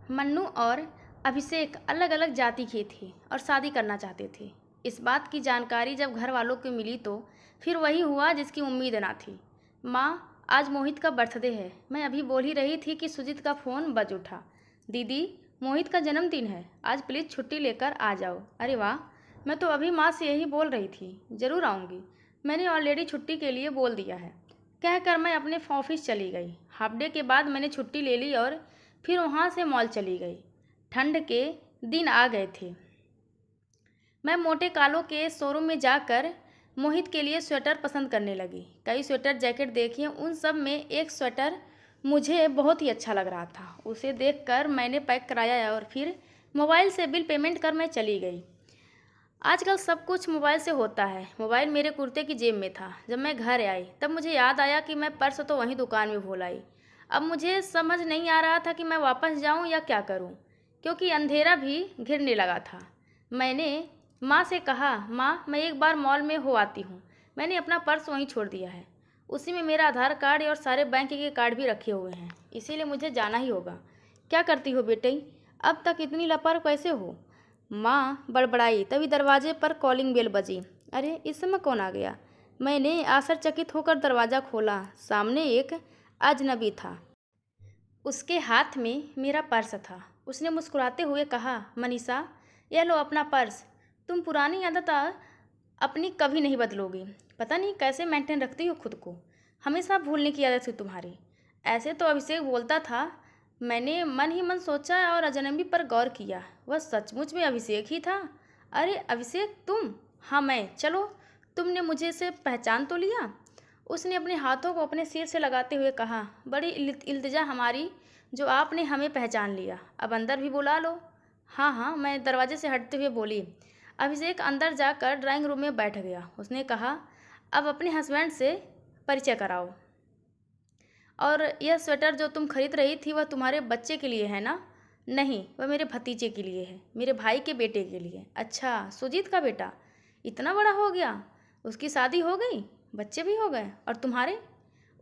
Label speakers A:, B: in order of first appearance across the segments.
A: मन्नू और अभिषेक अलग अलग जाति के थे और शादी करना चाहते थे। इस बात की जानकारी जब घर वालों को मिली तो फिर वही हुआ जिसकी उम्मीद ना थी। माँ, आज मोहित का बर्थडे है। मैं अभी बोल ही रही थी कि सुजीत का फ़ोन बज उठा। दीदी, मोहित का जन्मदिन है, आज प्लीज़ छुट्टी लेकर आ जाओ। अरे वाह, मैं तो अभी माँ से यही बोल रही थी, ज़रूर आऊँगी। मैंने ऑलरेडी छुट्टी के लिए बोल दिया है। कहकर मैं अपने ऑफिस चली गई। हाफ डे के बाद मैंने छुट्टी ले ली और फिर वहाँ से मॉल चली गई। ठंड के दिन आ गए थे। मैं मोटे कालों के शोरूम में जाकर मोहित के लिए स्वेटर पसंद करने लगी। कई स्वेटर जैकेट देखी, उन सब में एक स्वेटर मुझे बहुत ही अच्छा लग रहा था। उसे देखकर मैंने पैक कराया और फिर मोबाइल से बिल पेमेंट कर मैं चली गई। आजकल सब कुछ मोबाइल से होता है। मोबाइल मेरे कुर्ते की जेब में था। जब मैं घर आई तब मुझे याद आया कि मैं पर्स तो वहीं दुकान में भूल आई। अब मुझे समझ नहीं आ रहा था कि मैं वापस जाऊं या क्या करूं, क्योंकि अंधेरा भी घिरने लगा था। मैंने माँ से कहा, माँ, मैं एक बार मॉल में हो आती हूँ। मैंने अपना पर्स वहीं छोड़ दिया है। उसी में मेरा आधार कार्ड और सारे बैंक के कार्ड भी रखे हुए हैं, इसीलिए मुझे जाना ही होगा। क्या करती हो बेटे? अब तक इतनी लापरवाह कैसे हो? माँ बड़बड़ाई। तभी दरवाजे पर कॉलिंग बेल बजी। अरे, इस समय कौन आ गया? मैंने आश्चर्यचकित होकर दरवाज़ा खोला। सामने एक अजनबी था। उसके हाथ में मेरा पर्स था। उसने मुस्कुराते हुए कहा, मनीषा, यह लो अपना पर्स। तुम पुरानी आदत अपनी कभी नहीं बदलोगी। पता नहीं कैसे मेंटेन रखती हो खुद को। हमेशा भूलने की आदत है तुम्हारी। ऐसे तो अभिषेक बोलता था। मैंने मन ही मन सोचा और अजनबी पर गौर किया। वह सचमुच में अभिषेक ही था। अरे अभिषेक, तुम? हाँ मैं। चलो, तुमने मुझे से पहचान तो लिया। उसने अपने हाथों को अपने सिर से लगाते हुए कहा, बड़ी इल्तिजा हमारी जो आपने हमें पहचान लिया। अब अंदर भी बुला लो। हाँ हाँ, मैं दरवाजे से हटते हुए बोली। अभिषेक अंदर जाकर ड्राइंग रूम में बैठ गया। उसने कहा, अब अपने हस्बैंड से परिचय कराओ। और यह स्वेटर जो तुम खरीद रही थी वह तुम्हारे बच्चे के लिए है ना? नहीं, वह मेरे भतीजे के लिए है, मेरे भाई के बेटे के लिए। अच्छा, सुजीत का बेटा इतना बड़ा हो गया? उसकी शादी हो गई, बच्चे भी हो गए, और तुम्हारे?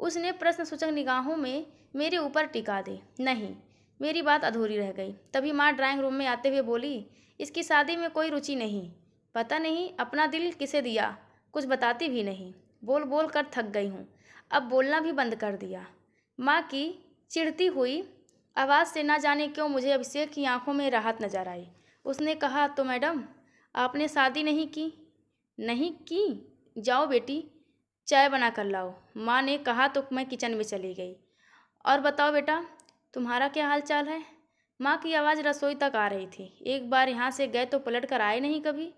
A: उसने प्रश्नसूचक निगाहों में मेरे ऊपर टिका दी। नहीं, मेरी बात अधूरी रह गई। तभी माँ ड्राइंग रूम में आते हुए बोली, इसकी शादी में कोई रुचि नहीं। पता नहीं अपना दिल किसे दिया, कुछ बताती भी नहीं। बोल बोल कर थक गई हूँ, अब बोलना भी बंद कर दिया। माँ की चिढ़ती हुई आवाज़ से ना जाने क्यों मुझे अभिषेक की आंखों में राहत नजर आई। उसने कहा, तो मैडम, आपने शादी नहीं की? नहीं की? जाओ बेटी, चाय बना कर लाओ। माँ ने कहा तो मैं किचन में चली गई। और बताओ बेटा, तुम्हारा क्या हाल चाल है? माँ की आवाज़ रसोई तक आ रही थी। एक बार यहाँ से गए तो पलट कर आए नहीं कभी।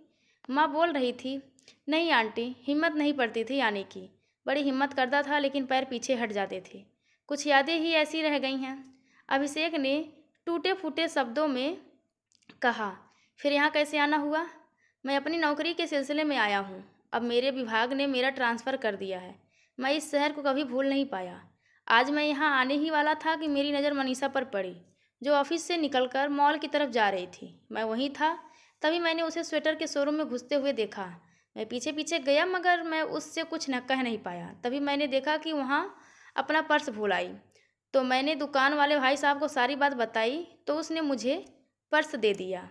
A: माँ बोल रही थी, नहीं आंटी, हिम्मत नहीं पड़ती थी आने की। बड़ी हिम्मत करता था लेकिन पैर पीछे हट जाते थे। कुछ यादें ही ऐसी रह गई हैं। अभिषेक ने टूटे फूटे शब्दों में कहा। फिर यहाँ कैसे आना हुआ? मैं अपनी नौकरी के सिलसिले में आया हूँ। अब मेरे विभाग ने मेरा ट्रांसफ़र कर दिया है। मैं इस शहर को कभी भूल नहीं पाया। आज मैं यहाँ आने ही वाला था कि मेरी नज़र मनीषा पर पड़ी, जो ऑफिस से निकलकर मॉल की तरफ जा रही थी। मैं वहीं था, तभी मैंने उसे स्वेटर के शोरूम में घुसते हुए देखा। मैं पीछे पीछे गया मगर मैं उससे कुछ न कह नहीं पाया। तभी मैंने देखा कि वहाँ अपना पर्स भूल आई। तो मैंने दुकान वाले भाई साहब को सारी बात बताई तो उसने मुझे पर्स दे दिया।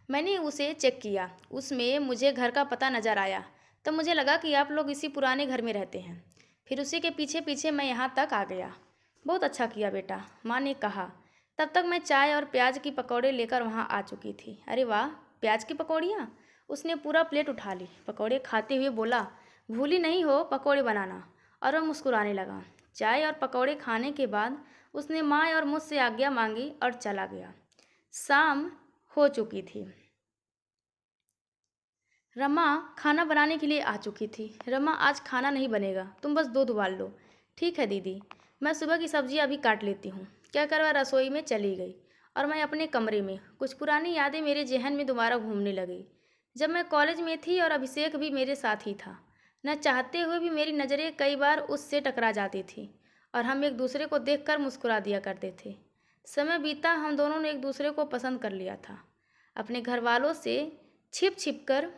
A: मैंने उसे चेक किया, उसमें मुझे घर का पता नज़र आया। तब मुझे लगा कि आप लोग इसी पुराने घर में रहते हैं। फिर उसी के पीछे पीछे मैं यहाँ तक आ गया। बहुत अच्छा किया बेटा, माँ ने कहा। तब तक मैं चाय और प्याज की पकौड़े लेकर वहाँ आ चुकी थी। अरे वाह, प्याज की पकौड़ियाँ? उसने पूरा प्लेट उठा ली। पकौड़े खाते हुए बोला, भूली नहीं हो पकौड़े बनाना। और वह मुस्कुराने लगा। चाय और पकौड़े खाने के बाद उसने माँ और मुझसे आज्ञा मांगी और चला गया। शाम हो चुकी थी। रमा खाना बनाने के लिए आ चुकी थी। रमा, आज खाना नहीं बनेगा, तुम बस दूध उबाल लो। ठीक है दीदी, मैं सुबह की सब्जी अभी काट लेती हूँ। कहकर वह रसोई में चली गई और मैं अपने कमरे में। कुछ पुरानी यादें मेरे जहन में दोबारा घूमने लगी। जब मैं कॉलेज में थी और अभिषेक भी मेरे साथ ही था। न चाहते हुए भी मेरी नज़रें कई बार उससे टकरा जाती थी और हम एक दूसरे को देखकर मुस्कुरा दिया करते थे। समय बीता, हम दोनों ने एक दूसरे को पसंद कर लिया था। अपने घर वालों से छिप छिप कर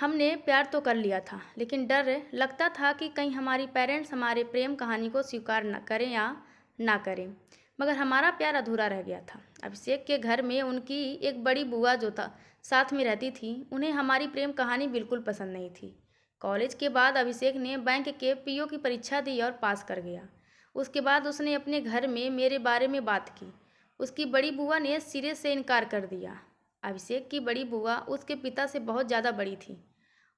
A: हमने प्यार तो कर लिया था, लेकिन डर लगता था कि कहीं हमारी पेरेंट्स हमारे प्रेम कहानी को स्वीकार न करें या ना करें। मगर हमारा प्यार अधूरा रह गया था। अभिषेक के घर में उनकी एक बड़ी बुआ जो था साथ में रहती थी, उन्हें हमारी प्रेम कहानी बिल्कुल पसंद नहीं थी। कॉलेज के बाद अभिषेक ने बैंक के पीओ की परीक्षा दी और पास कर गया। उसके बाद उसने अपने घर में मेरे बारे में बात की। उसकी बड़ी बुआ ने सिरे से इनकार कर दिया। अभिषेक की बड़ी बुआ उसके पिता से बहुत ज़्यादा बड़ी थी।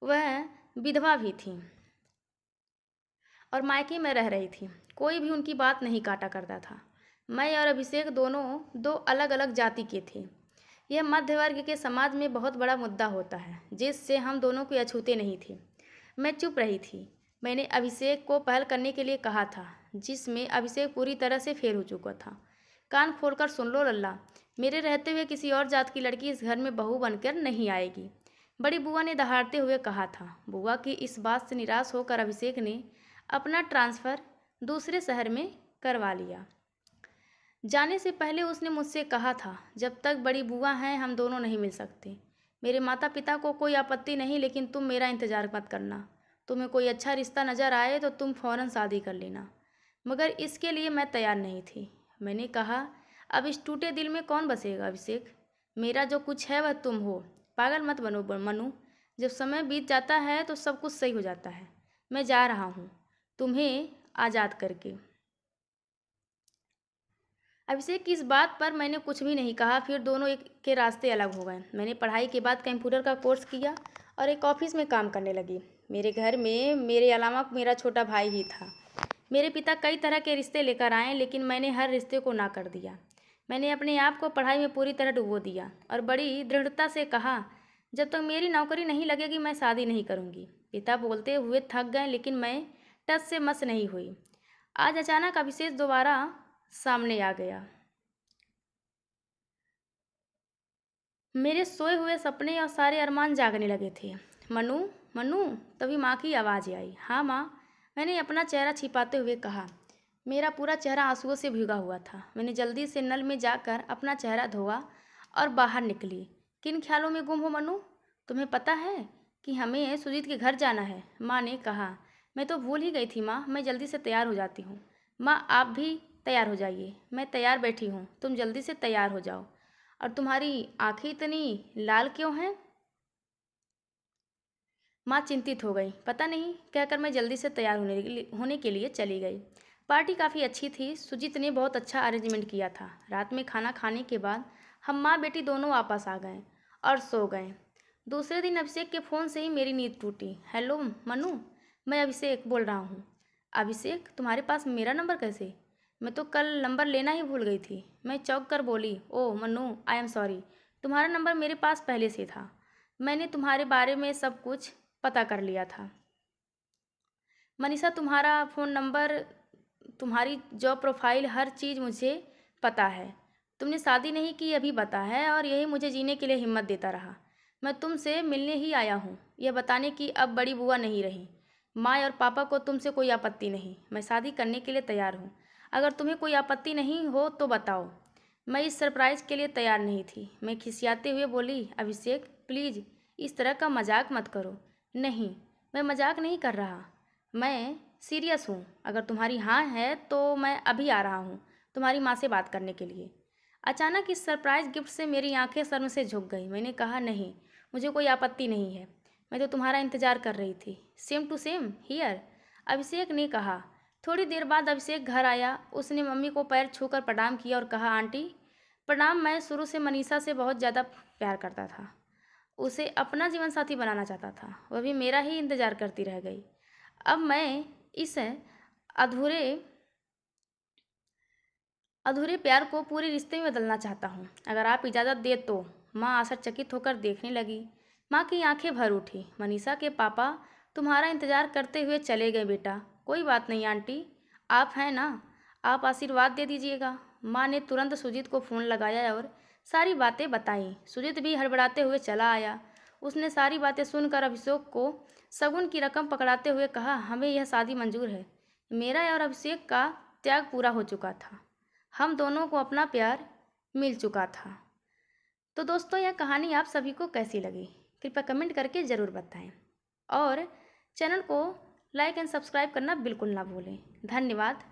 A: वह विधवा भी थी और मायके में रह रही थी। कोई भी उनकी बात नहीं काटा करता था। मैं और अभिषेक दोनों दो अलग अलग जाति के थे। यह मध्य वर्ग के समाज में बहुत बड़ा मुद्दा होता है, जिससे हम दोनों को अछूते नहीं थे। मैं चुप रही थी। मैंने अभिषेक को पहल करने के लिए कहा था, जिसमें अभिषेक पूरी तरह से फेल हो चुका था। कान खोलकर सुन लो लल्ला, मेरे रहते हुए किसी और जात की लड़की इस घर में बहू बनकर नहीं आएगी, बड़ी बुआ ने दहाड़ते हुए कहा था। बुआ की इस बात से निराश होकर अभिषेक ने अपना ट्रांसफ़र दूसरे शहर में करवा लिया। जाने से पहले उसने मुझसे कहा था, जब तक बड़ी बुआ हैं हम दोनों नहीं मिल सकते। मेरे माता पिता को कोई आपत्ति नहीं, लेकिन तुम मेरा इंतज़ार मत करना। तुम्हें कोई अच्छा रिश्ता नज़र आए तो तुम फ़ौरन शादी कर लेना। मगर इसके लिए मैं तैयार नहीं थी। मैंने कहा, अब इस टूटे दिल में कौन बसेगा अभिषेक? मेरा जो कुछ है वह तुम हो। पागल मत बनो मनु। जब समय बीत जाता है तो सब कुछ सही हो जाता है। मैं जा रहा हूँ तुम्हें आज़ाद करके। अभिषेक की इस बात पर मैंने कुछ भी नहीं कहा। फिर दोनों एक के रास्ते अलग हो गए। मैंने पढ़ाई के बाद कंप्यूटर का कोर्स किया और एक ऑफिस में काम करने लगी। मेरे घर में मेरे अलावा मेरा छोटा भाई ही था। मेरे पिता कई तरह के रिश्ते लेकर आए, लेकिन मैंने हर रिश्ते को ना कर दिया। मैंने अपने आप को पढ़ाई में पूरी तरह डुबो दिया और बड़ी दृढ़ता से कहा, जब तक मेरी नौकरी नहीं लगेगी मैं शादी नहीं करूँगी। पिता बोलते हुए थक गए, लेकिन मैं टस से मस नहीं हुई। आज अचानक अभिषेक दोबारा सामने आ गया। मेरे सोए हुए सपने और सारे अरमान जागने लगे थे। मनु, मनु, तभी माँ की आवाज़ आई। हाँ माँ, मैंने अपना चेहरा छिपाते हुए कहा। मेरा पूरा चेहरा आंसुओं से भीगा हुआ था। मैंने जल्दी से नल में जाकर अपना चेहरा धोआ और बाहर निकली। किन ख्यालों में गुम हो मनु? तुम्हें पता है कि हमें सुजीत के घर जाना है? माँ ने कहा। मैं तो भूल ही गई थी माँ, मैं जल्दी से तैयार हो जाती हूँ। माँ आप भी तैयार हो जाइए, मैं तैयार बैठी हूँ, तुम जल्दी से तैयार हो जाओ। और तुम्हारी आंखें इतनी लाल क्यों हैं? माँ चिंतित हो गई। पता नहीं, कहकर मैं जल्दी से तैयार होने के लिए चली गई। पार्टी काफ़ी अच्छी थी। सुजीत ने बहुत अच्छा अरेंजमेंट किया था। रात में खाना खाने के बाद हम माँ बेटी दोनों वापस आ गए और सो गए। दूसरे दिन अभिषेक के फ़ोन से ही मेरी नींद टूटी। हेलो मनु, मैं अभिषेक बोल रहा हूँ। अभिषेक, तुम्हारे पास मेरा नंबर कैसे? मैं तो कल नंबर लेना ही भूल गई थी। मैं चौंक कर बोली, ओह मनु, आई एम सॉरी। तुम्हारा नंबर मेरे पास पहले से था। मैंने तुम्हारे बारे में सब कुछ पता कर लिया था। मनीषा, तुम्हारा फ़ोन नंबर, तुम्हारी जॉब प्रोफाइल, हर चीज़ मुझे पता है। तुमने शादी नहीं की अभी पता है, और यही मुझे जीने के लिए हिम्मत देता रहा। मैं तुमसे मिलने ही आया हूँ, यह बताने की अब बड़ी बुआ नहीं रही। माँ और पापा को तुमसे कोई आपत्ति नहीं। मैं शादी करने के लिए तैयार हूँ। अगर तुम्हें कोई आपत्ति नहीं हो तो बताओ। मैं इस सरप्राइज़ के लिए तैयार नहीं थी। मैं खिसियाते हुए बोली, अभिषेक प्लीज़ इस तरह का मजाक मत करो। नहीं, मैं मजाक नहीं कर रहा, मैं सीरियस हूँ। अगर तुम्हारी हाँ है तो मैं अभी आ रहा हूँ तुम्हारी माँ से बात करने के लिए। अचानक इस सरप्राइज़ गिफ्ट से मेरी आंखें शर्म से झुक गई। मैंने कहा, नहीं, मुझे कोई आपत्ति नहीं है। मैं तो तुम्हारा इंतज़ार कर रही थी। सेम टू सेम हियर, अभिषेक ने कहा। थोड़ी देर बाद अभिषेक घर आया। उसने मम्मी को पैर छूकर प्रणाम किया और कहा, आंटी प्रणाम। मैं शुरू से मनीषा से बहुत ज़्यादा प्यार करता था, उसे अपना जीवन साथी बनाना चाहता था। वह भी मेरा ही इंतज़ार करती रह गई। अब मैं इस अधूरे अधूरे प्यार को पूरे रिश्ते में बदलना चाहता हूँ। अगर आप इजाज़त दे तो। माँ आश्चर्यचकित होकर देखने लगी। माँ की आंखें भर उठी। मनीषा के पापा तुम्हारा इंतज़ार करते हुए चले गए बेटा। कोई बात नहीं आंटी, आप हैं ना, आप आशीर्वाद दे दीजिएगा। माँ ने तुरंत सुजीत को फ़ोन लगाया और सारी बातें बताईं। सुजीत भी हड़बड़ाते हुए चला आया। उसने सारी बातें सुनकर अभिषेक को शगुन की रकम पकड़ाते हुए कहा, हमें यह शादी मंजूर है। मेरा और अभिषेक का त्याग पूरा हो चुका था। हम दोनों को अपना प्यार मिल चुका था। तो दोस्तों, यह कहानी आप सभी को कैसी लगी? कृपया कमेंट करके ज़रूर बताएं और चैनल को लाइक एंड सब्सक्राइब करना बिल्कुल ना भूलें। धन्यवाद।